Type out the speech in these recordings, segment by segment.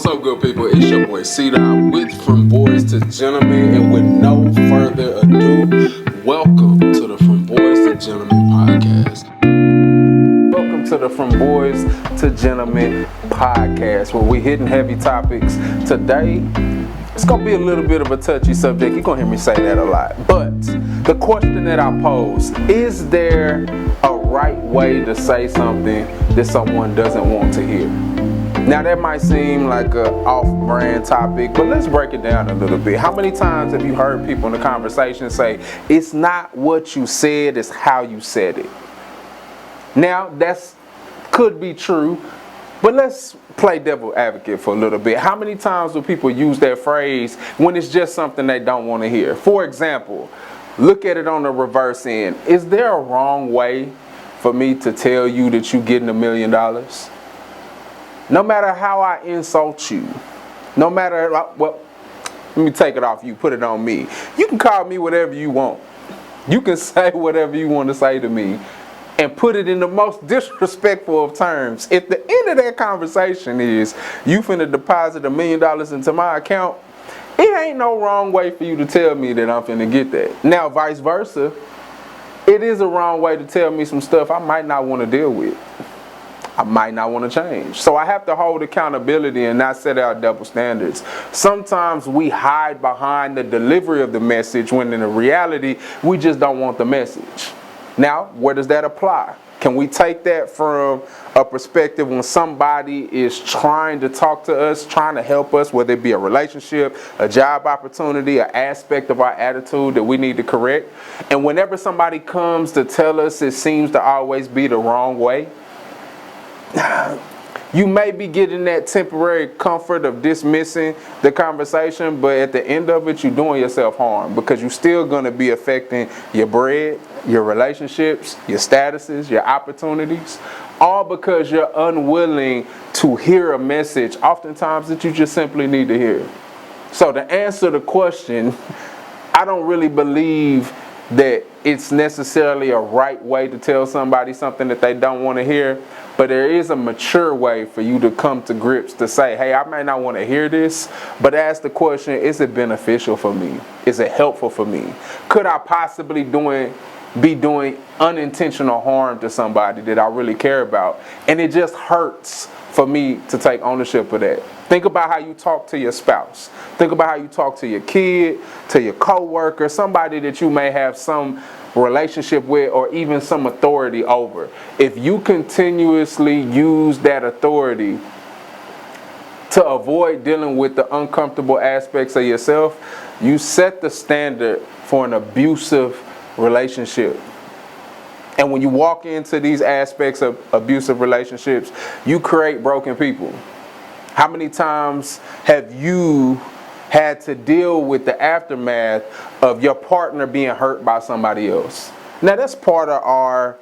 What's up, good people? It's your boy C-Dot with From Boys to Gentlemen, and with no further ado, welcome to the From Boys to Gentlemen podcast. Welcome to the From Boys to Gentlemen podcast, where we hitting heavy topics. Today, it's gonna be a little bit of a touchy subject. You're gonna hear me say that a lot. But the question that I pose, is there a right way to say something that someone doesn't want to hear? Now that might seem like a off-brand topic, but let's break it down a little bit. How many times have you heard people in the conversation say, it's not what you said, it's how you said it? Now, that's could be true, but let's play devil advocate for a little bit. How many times do people use that phrase when it's just something they don't want to hear? For example, look at it on the reverse end. Is there a wrong way for me to tell you that you're getting $1 million? No matter how I insult you, no matter, well, let me take it off you, put it on me. You can call me whatever you want. You can say whatever you want to say to me and put it in the most disrespectful of terms. If the end of that conversation is you finna deposit $1 million into my account, it ain't no wrong way for you to tell me that I'm finna get that. Now, vice versa, it is a wrong way to tell me some stuff I might not want to deal with. I might not want to change. So I have to hold accountability and not set out double standards. Sometimes we hide behind the delivery of the message when in reality, we just don't want the message. Now, where does that apply? Can we take that from a perspective when somebody is trying to talk to us, trying to help us, whether it be a relationship, a job opportunity, an aspect of our attitude that we need to correct? And whenever somebody comes to tell us it seems to always be the wrong way, you may be getting that temporary comfort of dismissing the conversation, but at the end of it, you're doing yourself harm because you're still going to be affecting your bread, your relationships, your statuses, your opportunities, all because you're unwilling to hear a message oftentimes that you just simply need to hear. So to answer the question, I don't really believe that it's necessarily a right way to tell somebody something that they don't want to hear, but there is a mature way for you to come to grips to say, hey, I may not want to hear this, but ask the question, is it beneficial for me? Is it helpful for me? Could I possibly be doing unintentional harm to somebody that I really care about? And it just hurts for me to take ownership of that. Think about how you talk to your spouse. Think about how you talk to your kid, to your coworker, somebody that you may have some relationship with or even some authority over. If you continuously use that authority to avoid dealing with the uncomfortable aspects of yourself, you set the standard for an abusive relationship. And when you walk into these aspects of abusive relationships, you create broken people. How many times have you had to deal with the aftermath of your partner being hurt by somebody else? Now that's part of our,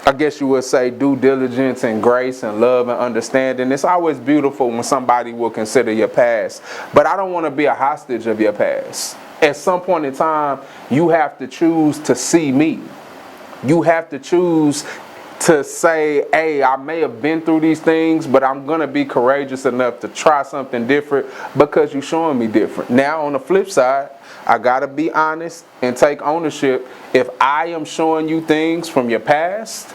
I guess you would say, due diligence and grace and love and understanding. It's always beautiful when somebody will consider your past, but I don't want to be a hostage of your past. At some point in time, you have to choose to see me. You have to choose to say, hey, I may have been through these things, but I'm going to be courageous enough to try something different because you're showing me different. Now, on the flip side, I got to be honest and take ownership. If I am showing you things from your past,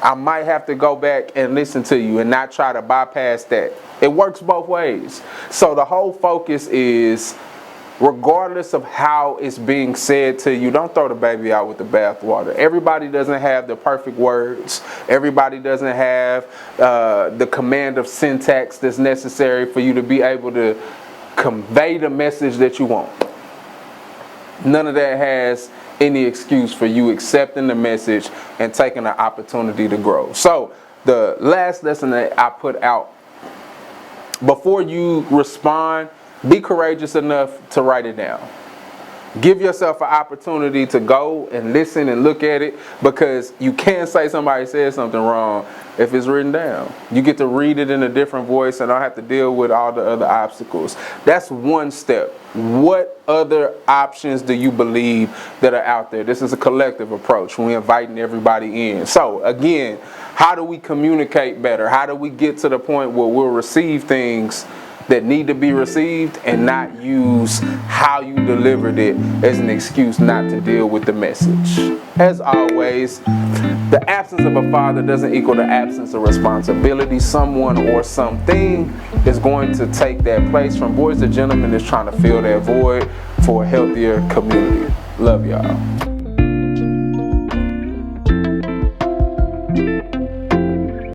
I might have to go back and listen to you and not try to bypass that. It works both ways. So the whole focus is, regardless of how it's being said to you, don't throw the baby out with the bathwater. Everybody doesn't have the perfect words. Everybody doesn't have the command of syntax that's necessary for you to be able to convey the message that you want. None of that has any excuse for you accepting the message and taking the opportunity to grow. So the last lesson that I put out, before you respond, be courageous enough to write it down. Give yourself an opportunity to go and listen and look at it, because you can't say somebody said something wrong if it's written down. You get to read it in a different voice and don't have to deal with all the other obstacles. That's one step. What other options do you believe that are out there? This is a collective approach. We're inviting everybody in. So again, how do we communicate better? How do we get to the point where we'll receive things that need to be received, and not use how you delivered it as an excuse not to deal with the message. As always, the absence of a father doesn't equal the absence of responsibility. Someone or something is going to take that place. From Boys to Gentlemen is trying to fill that void for a healthier community. Love y'all.